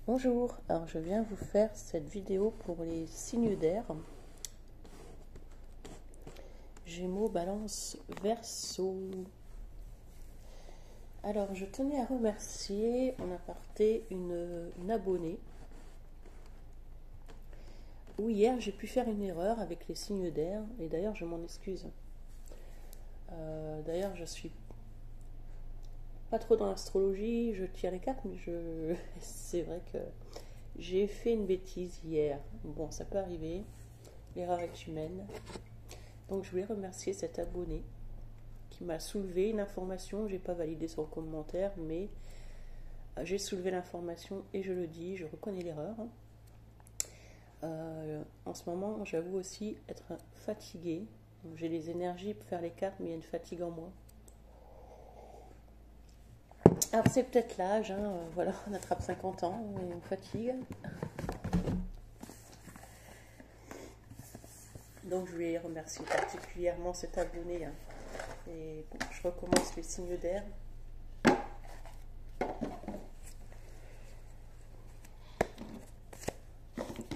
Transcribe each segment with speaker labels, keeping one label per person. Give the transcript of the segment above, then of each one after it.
Speaker 1: Bonjour, alors je viens vous faire cette vidéo pour les signes d'air. Gémeaux, Balance, Verseau. Alors je tenais à remercier en aparté une abonnée. Où hier j'ai pu faire une erreur avec les signes d'air et d'ailleurs je m'en excuse. D'ailleurs je suis pas trop dans l'astrologie, je tire les cartes, mais c'est vrai que j'ai fait une bêtise hier. Bon, ça peut arriver, l'erreur est humaine. Donc je voulais remercier cet abonné qui m'a soulevé une information, j'ai pas validé son commentaire, mais j'ai soulevé l'information et je le dis, je reconnais l'erreur. En ce moment, j'avoue aussi être fatiguée. J'ai les énergies pour faire les cartes, mais il y a une fatigue en moi. Alors c'est peut-être l'âge, voilà, on attrape 50 ans et on fatigue. Donc je voulais remercier particulièrement cet abonné. Et bon, je recommence les signes d'air.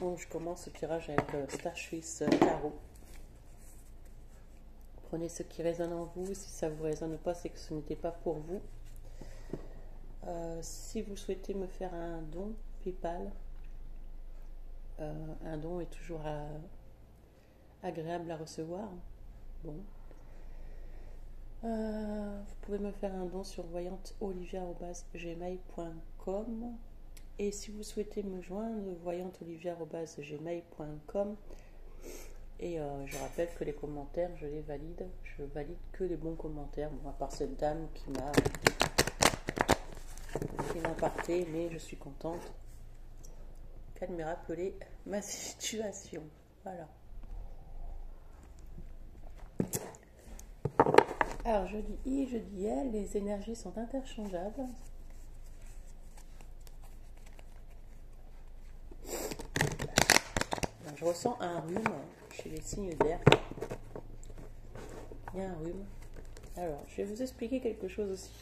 Speaker 1: Donc je commence ce tirage avec Star Suisse Tarot. Prenez ce qui résonne en vous. Si ça ne vous résonne pas, c'est que ce n'était pas pour vous. Si vous souhaitez me faire un don PayPal, un don est toujours agréable à recevoir. Bon. Vous pouvez me faire un don sur voyanteolivia@gmail.com. Et si vous souhaitez me joindre, voyanteolivia@gmail.com. Et je rappelle que les commentaires, je les valide. Je valide que les bons commentaires. Bon, à part cette dame qui m'a parté, mais je suis contente qu'elle m'ait rappelé ma situation. Voilà. Alors, je dis I, je dis elle, les énergies sont interchangeables. Alors, je ressens un rhume chez les signes d'air. Il y a un rhume. Alors, je vais vous expliquer quelque chose aussi.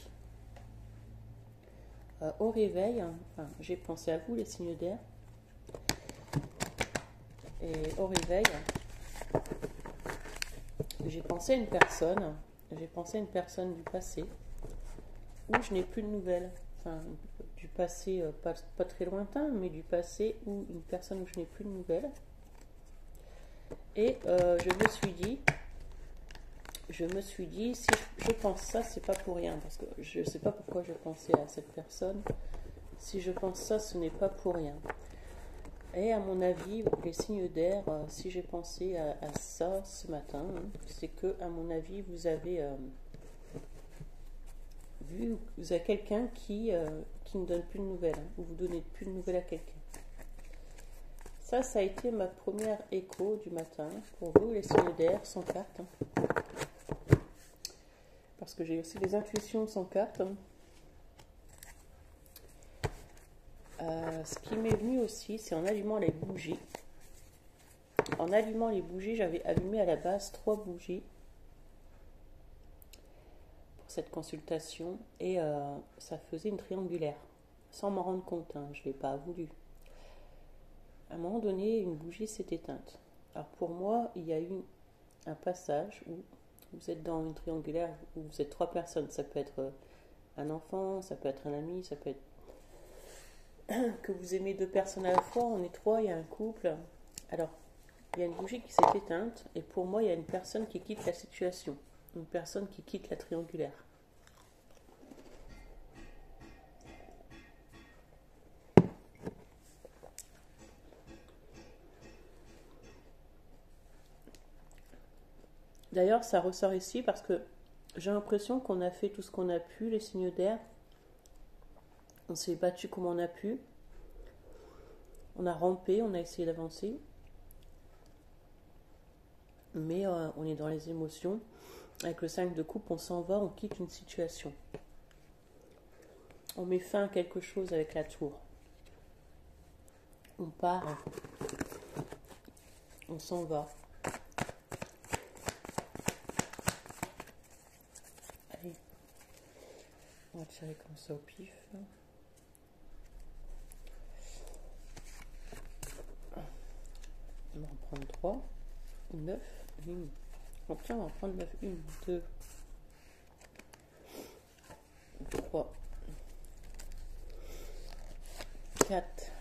Speaker 1: Au réveil, j'ai pensé à vous, les signes d'air. Et au réveil, j'ai pensé à une personne. J'ai pensé à une personne du passé où je n'ai plus de nouvelles. Enfin, du passé pas très lointain, mais du passé où une personne où je n'ai plus de nouvelles. Et je me suis dit, si je pense ça, c'est pas pour rien, parce que je ne sais pas pourquoi je pensais à cette personne. Si je pense ça, ce n'est pas pour rien. Et à mon avis, les signes d'air, si j'ai pensé à ça ce matin, c'est que, à mon avis, vous avez quelqu'un qui ne donne plus de nouvelles, ou vous donnez plus de nouvelles à quelqu'un. Ça a été ma première écho du matin. Pour vous, les signes d'air sans carte. Parce que j'ai aussi des intuitions sans carte. Ce qui m'est venu aussi, c'est en allumant les bougies. En allumant les bougies, j'avais allumé à la base 3 bougies pour cette consultation. Et ça faisait une triangulaire. Sans m'en rendre compte, je ne l'ai pas voulu. À un moment donné, une bougie s'est éteinte. Alors pour moi, il y a eu un passage où vous êtes dans une triangulaire où vous êtes 3 personnes. Ça peut être un enfant, ça peut être un ami, ça peut être que vous aimez 2 personnes à la fois. On est 3, il y a un couple. Alors, il y a une bougie qui s'est éteinte et pour moi, il y a une personne qui quitte la situation. Une personne qui quitte la triangulaire. D'ailleurs, ça ressort ici parce que j'ai l'impression qu'on a fait tout ce qu'on a pu, les signes d'air. On s'est battu comme on a pu. On a rampé, on a essayé d'avancer. Mais on est dans les émotions. Avec le 5 de coupe, on s'en va, on quitte une situation. On met fin à quelque chose avec la tour. On part. On s'en va. Allez. On va tirer comme ça au pif. On va en prendre 3, 9, 1. Donc tiens, on va en prendre 9, 1, 2, 3, 4,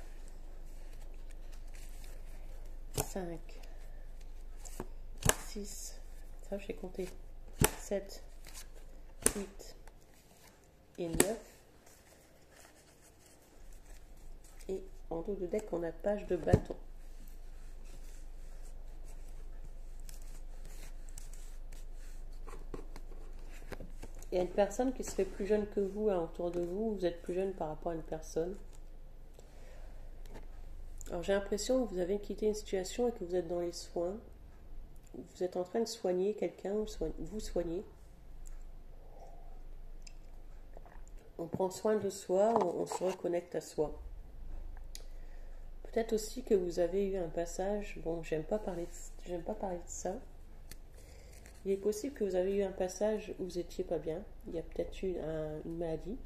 Speaker 1: 5, 6, ça j'ai compté, 7, 8 et 9. Et en dos de deck, on a page de bâton. Il y a une personne qui serait plus jeune que vous autour de vous, vous êtes plus jeune par rapport à une personne. Alors j'ai l'impression que vous avez quitté une situation et que vous êtes dans les soins. Vous êtes en train de soigner quelqu'un, vous soignez. On prend soin de soi, on se reconnecte à soi. Peut-être aussi que vous avez eu un passage, bon, j'aime pas parler de ça. Il est possible que vous avez eu un passage où vous n'étiez pas bien. Il y a peut-être eu une maladie.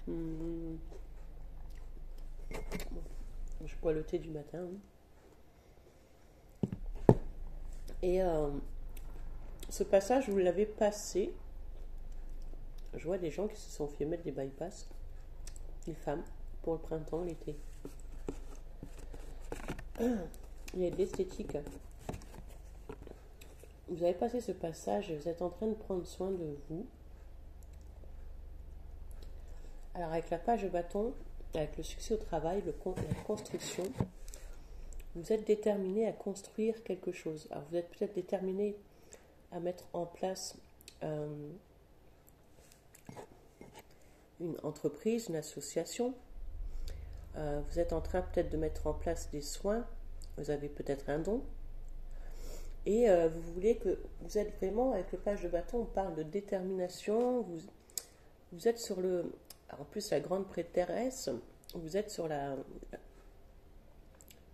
Speaker 1: Bon, je bois le thé du matin. Et ce passage, vous l'avez passé. Je vois des gens qui se sont fait mettre des bypass, des femmes, pour le printemps, l'été. Il y a de l'esthétique. Vous avez passé ce passage et vous êtes en train de prendre soin de vous. Alors avec la page de bâton, avec le succès au travail, la construction, vous êtes déterminé à construire quelque chose. Alors vous êtes peut-être déterminé à mettre en place une entreprise, une association. Vous êtes en train peut-être de mettre en place des soins. Vous avez peut-être un don. Et vous voulez que... Vous êtes vraiment, avec le page de bâton, on parle de détermination. Vous êtes sur le... En plus, la grande prêtresse, vous êtes sur la...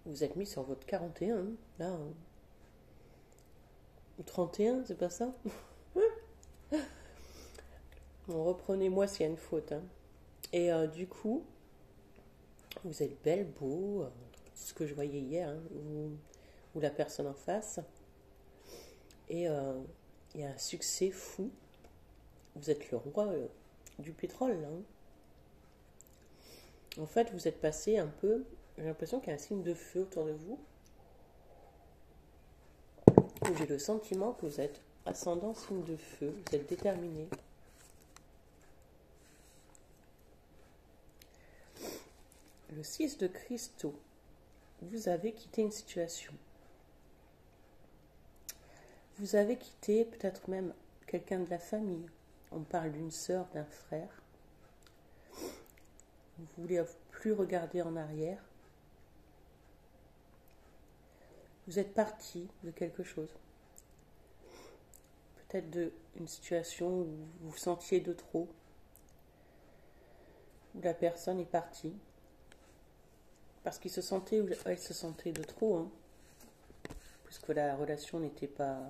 Speaker 1: Vous êtes mis sur votre 41, là. Ou 31, c'est pas ça? Bon, reprenez-moi s'il y a une faute. Et du coup, vous êtes belle, beau, ce que je voyais hier, ou la personne en face. Et il y a un succès fou. Vous êtes le roi du pétrole, là. En fait, vous êtes passé un peu... J'ai l'impression qu'il y a un signe de feu autour de vous. J'ai le sentiment que vous êtes ascendant signe de feu. Vous êtes déterminé. Le 6 de cristaux. Vous avez quitté une situation. Vous avez quitté peut-être même quelqu'un de la famille. On parle d'une sœur, d'un frère. Vous voulez plus regarder en arrière. Vous êtes parti de quelque chose. Peut-être d'une situation où vous vous sentiez de trop. Où la personne est partie. Parce qu'il se sentait ou elle se sentait de trop. Puisque la relation n'était pas...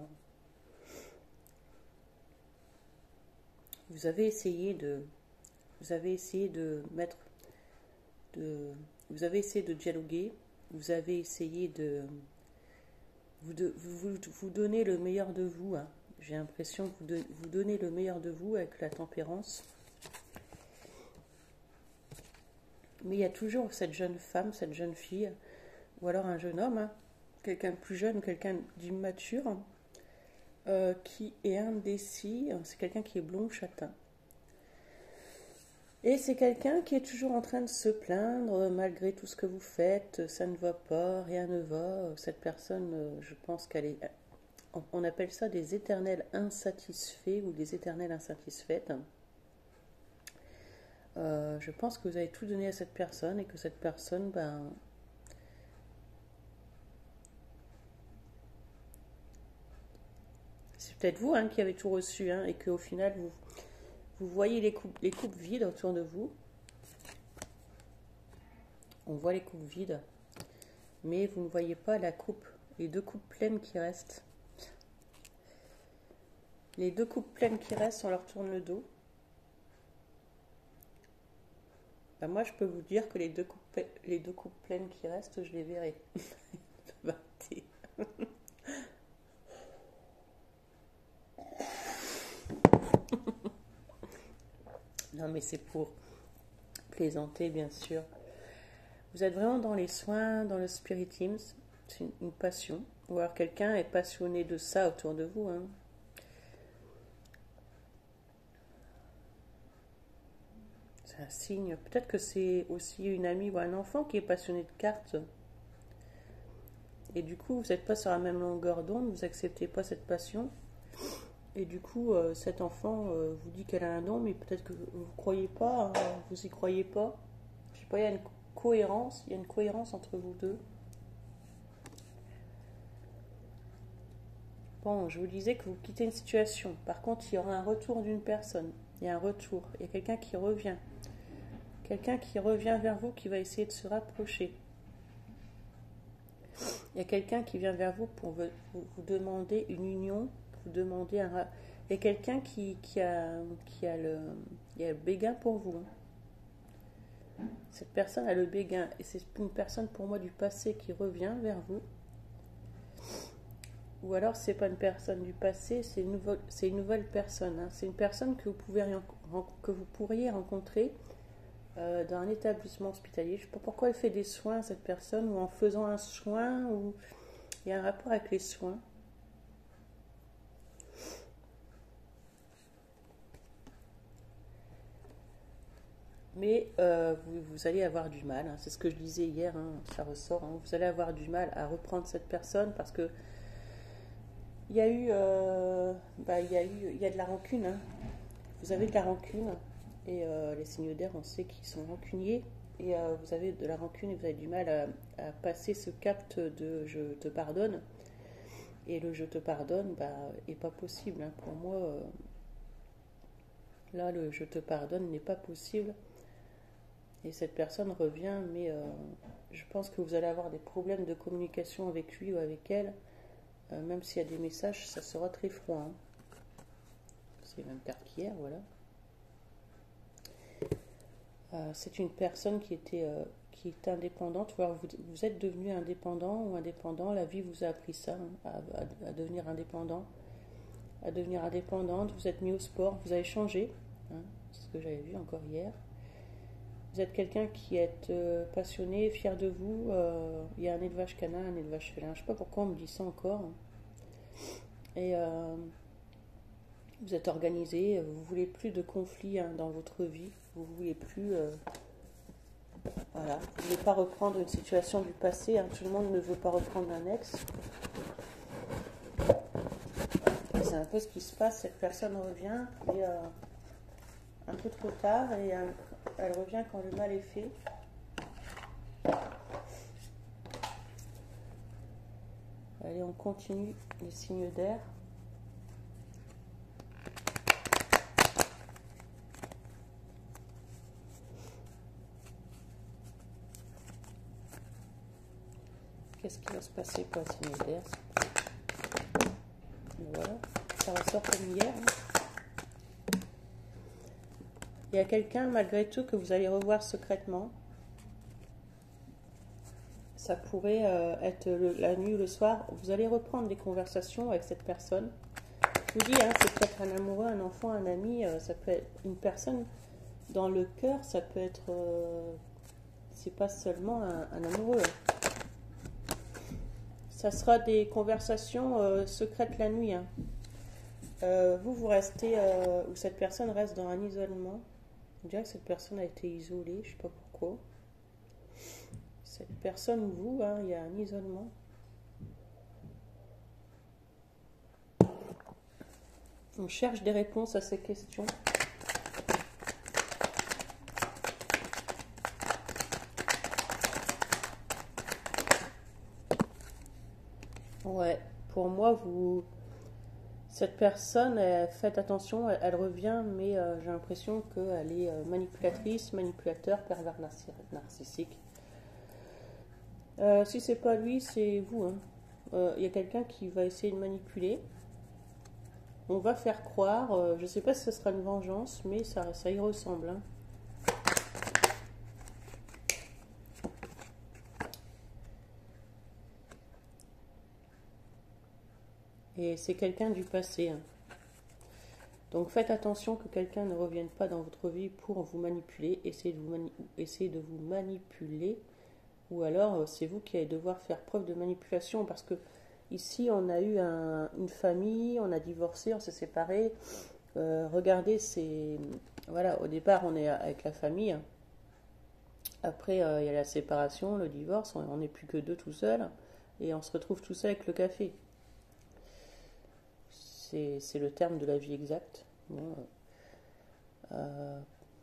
Speaker 1: Vous avez essayé de mettre... Vous avez essayé de dialoguer. Vous avez essayé de... Vous donnez le meilleur de vous. J'ai l'impression que vous donnez le meilleur de vous avec la tempérance. Mais il y a toujours cette jeune femme, cette jeune fille, ou alors un jeune homme, quelqu'un de plus jeune, quelqu'un d'immature, qui est indécis. C'est quelqu'un qui est blond ou châtain. Et c'est quelqu'un qui est toujours en train de se plaindre, malgré tout ce que vous faites, ça ne va pas, rien ne va. Cette personne, je pense qu'elle est... On appelle ça des éternels insatisfaits ou des éternelles insatisfaites. Je pense que vous avez tout donné à cette personne et que cette personne, c'est peut-être vous qui avez tout reçu et qu'au final, vous voyez les coupes vides autour de vous. On voit les coupes vides, mais vous ne voyez pas les deux coupes pleines qui restent. Les deux coupes pleines qui restent, on leur tourne le dos. Ben moi, je peux vous dire que les deux coupes pleines qui restent, je les verrai. Non, mais c'est pour plaisanter, bien sûr. Vous êtes vraiment dans les soins, dans le spiritisme, c'est une passion. Ou alors quelqu'un est passionné de ça autour de vous. Hein. C'est un signe. Peut-être que c'est aussi une amie ou un enfant qui est passionné de cartes. Et du coup, vous n'êtes pas sur la même longueur d'onde, vous n'acceptez pas cette passion. Et du coup, cet enfant vous dit qu'elle a un don, mais peut-être que vous ne croyez pas, hein, vous y croyez pas. Je sais pas, il y a une cohérence entre vous deux. Bon, je vous disais que vous quittez une situation. Par contre, il y aura un retour d'une personne. Il y a un retour. Il y a quelqu'un qui revient. Quelqu'un qui revient vers vous, qui va essayer de se rapprocher. Il y a quelqu'un qui vient vers vous pour vous demander une union, vous demander un... Il y a quelqu'un qui a le béguin pour vous. Cette personne a le béguin. Et c'est une personne pour moi du passé qui revient vers vous. Ou alors c'est pas une personne du passé, c'est une nouvelle personne. Hein. C'est une personne que vous pourriez rencontrer dans un établissement hospitalier. Je ne sais pas pourquoi elle fait des soins, cette personne, ou en faisant un soin, ou il y a un rapport avec les soins. Mais vous allez avoir du mal, hein. C'est ce que je disais hier, hein, ça ressort. Hein. Vous allez avoir du mal à reprendre cette personne parce que il y a de la rancune. Hein. Vous avez de la rancune et les signes d'air, on sait qu'ils sont rancuniers. Et vous avez de la rancune et vous avez du mal à passer ce cap de je te pardonne. Et le je te pardonne est pas possible. Hein. Pour moi, là, le je te pardonne n'est pas possible. Et cette personne revient, mais je pense que vous allez avoir des problèmes de communication avec lui ou avec elle. Même s'il y a des messages, ça sera très froid. Hein. C'est même carte qu'hier, voilà. C'est une personne qui est indépendante. Vous êtes devenu indépendant ou indépendant. La vie vous a appris ça, hein, à devenir indépendant. À devenir indépendante. Vous êtes mis au sport. Vous avez changé. Hein, c'est ce que j'avais vu encore hier. Vous êtes quelqu'un qui est passionné, fier de vous. Il y a un élevage canin, un élevage félin. Je ne sais pas pourquoi on me dit ça encore. Et vous êtes organisé. Vous ne voulez plus de conflits hein, dans votre vie. Vous ne voulez plus... voilà. Vous ne voulez pas reprendre une situation du passé. Hein. Tout le monde ne veut pas reprendre un ex. Et c'est un peu ce qui se passe. Cette personne revient et un peu trop tard et elle revient quand le mal est fait. Allez, on continue les signes d'air. Qu'est-ce qui va se passer pour les signes d'air? Voilà, ça ressort comme hier. Hein. Il y a quelqu'un, malgré tout, que vous allez revoir secrètement. Ça pourrait être la nuit ou le soir. Vous allez reprendre des conversations avec cette personne. Je vous dis, hein, c'est peut-être un amoureux, un enfant, un ami. Ça peut être une personne dans le cœur. Ça peut être... c'est pas seulement un amoureux. Ça sera des conversations secrètes la nuit. Hein. Vous restez... ou cette personne reste dans un isolement. On dirait que cette personne a été isolée. Je ne sais pas pourquoi. Cette personne ou vous, hein, il y a un isolement. On cherche des réponses à ces questions. Ouais, pour moi, cette personne, faites attention, elle revient, mais j'ai l'impression qu'elle est manipulatrice, manipulateur, pervers narcissique. Si c'est pas lui, c'est vous. Hein. Y a quelqu'un qui va essayer de manipuler. On va faire croire, je ne sais pas si ce sera une vengeance, mais ça y ressemble. Hein. Et c'est quelqu'un du passé. Hein. Donc faites attention que quelqu'un ne revienne pas dans votre vie pour vous manipuler, essayez de vous manipuler, ou alors c'est vous qui allez devoir faire preuve de manipulation, parce que ici on a eu une famille, on a divorcé, on s'est séparés. Regardez, voilà, au départ on est avec la famille, après il y a la séparation, le divorce, on n'est plus que deux tout seul, et on se retrouve tout seul avec le café. C'est le terme de la vie exacte. Bon,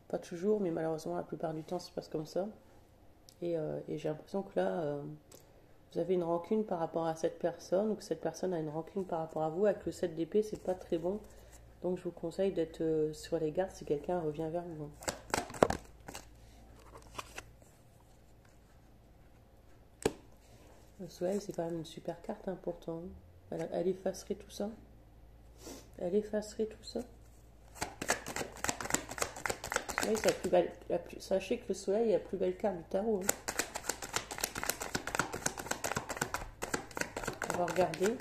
Speaker 1: pas toujours, mais malheureusement la plupart du temps ça se passe comme ça. Et j'ai l'impression que là, vous avez une rancune par rapport à cette personne, ou que cette personne a une rancune par rapport à vous. Avec le 7 d'épée, c'est pas très bon. Donc je vous conseille d'être sur les gardes si quelqu'un revient vers vous. Le soleil, c'est quand même une super carte, hein, pourtant. Elle effacerait tout ça. Elle effacerait tout ça. Le soleil, c'est la plus belle. Sachez que le soleil est la plus belle carte du tarot. Hein. On va regarder.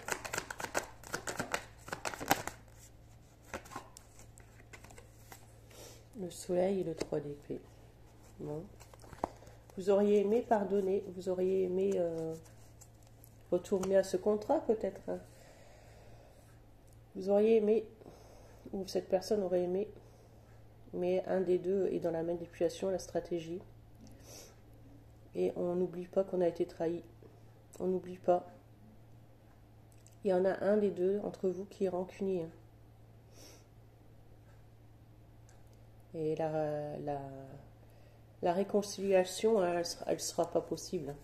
Speaker 1: Le soleil et le 3 d'épée. Bon. Vous auriez aimé pardonner, vous auriez aimé retourner à ce contrat peut-être. Hein. Vous auriez aimé, ou cette personne aurait aimé, mais un des deux est dans la manipulation, la stratégie. Et on n'oublie pas qu'on a été trahi. On n'oublie pas. Il y en a un des deux entre vous qui est rancunier. Et la réconciliation, elle sera pas possible.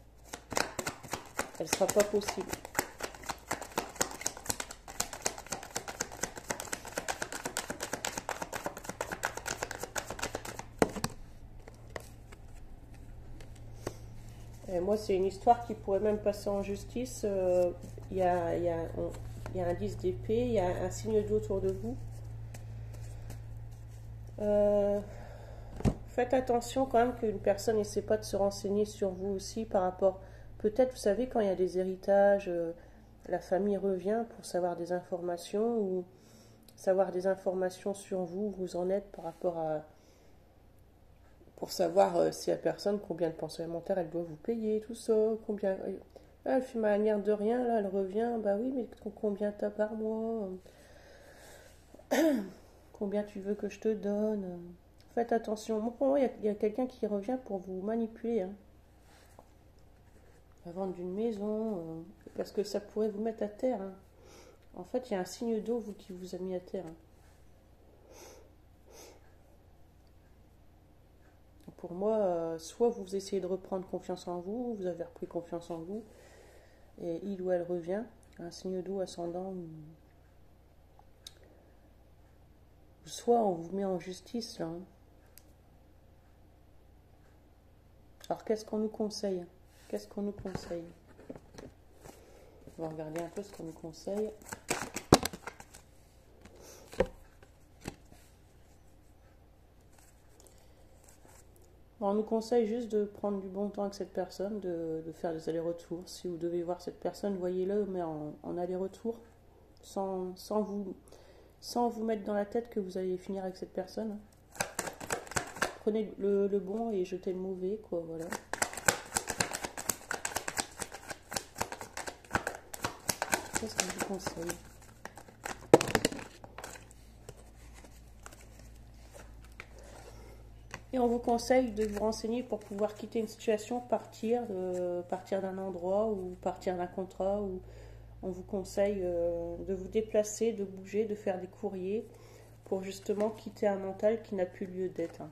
Speaker 1: Elle sera pas possible. Et moi, c'est une histoire qui pourrait même passer en justice. Il y a un 10 d'épée, il y a un signe d'eau autour de vous. Faites attention quand même qu'une personne n'essaie pas de se renseigner sur vous aussi par rapport... Peut-être, vous savez, quand il y a des héritages, la famille revient pour savoir des informations ou savoir des informations sur vous, où vous en êtes par rapport à... Pour savoir si la personne, combien de pensions alimentaires elle doit vous payer, tout ça, combien... Ah, elle fait manière de rien, là, elle revient, bah oui, mais combien t'as par mois? Combien tu veux que je te donne? Faites attention. Moi, pour moi, il y a quelqu'un qui revient pour vous manipuler. Hein. La vente d'une maison, parce que ça pourrait vous mettre à terre. Hein. En fait, il y a un signe d'eau qui vous a mis à terre. Hein. Pour moi, soit vous essayez de reprendre confiance en vous, vous avez repris confiance en vous, et il ou elle revient, un signe d'eau ascendant, soit on vous met en justice là. Hein. Alors qu'est-ce qu'on nous conseille? Qu'est-ce qu'on nous conseille? On va regarder un peu ce qu'on nous conseille. On nous conseille juste de prendre du bon temps avec cette personne, de faire des allers-retours. Si vous devez voir cette personne, voyez-le, mais en aller-retour, sans vous mettre dans la tête que vous allez finir avec cette personne. Prenez le bon et jetez le mauvais, quoi, voilà. Qu'est-ce que je vous conseille? Et on vous conseille de vous renseigner pour pouvoir quitter une situation, partir d'un endroit ou partir d'un contrat. Ou on vous conseille de vous déplacer, de bouger, de faire des courriers pour justement quitter un mental qui n'a plus lieu d'être. Hein.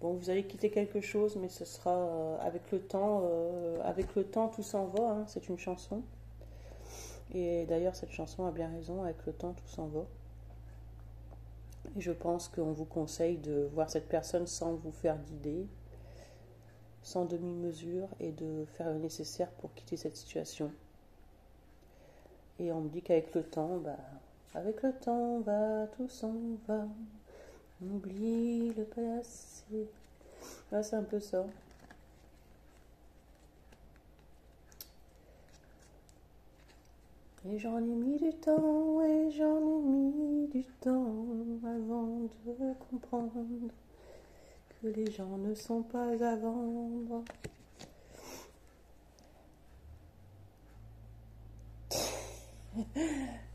Speaker 1: Bon, vous allez quitter quelque chose, mais ce sera avec le temps. Avec le temps, tout s'en va. Hein, c'est une chanson. Et d'ailleurs, cette chanson a bien raison. Avec le temps, tout s'en va. Et je pense qu'on vous conseille de voir cette personne sans vous faire d'idées, sans demi-mesure, et de faire le nécessaire pour quitter cette situation. Et on me dit qu'avec le temps, Avec le temps va, tout s'en va. On oublie le passé. Ah, c'est un peu ça. Et j'en ai mis du temps, et j'en ai mis du temps avant de comprendre que les gens ne sont pas à vendre.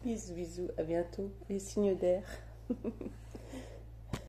Speaker 1: Bisous, bisous, à bientôt. Les signes d'air.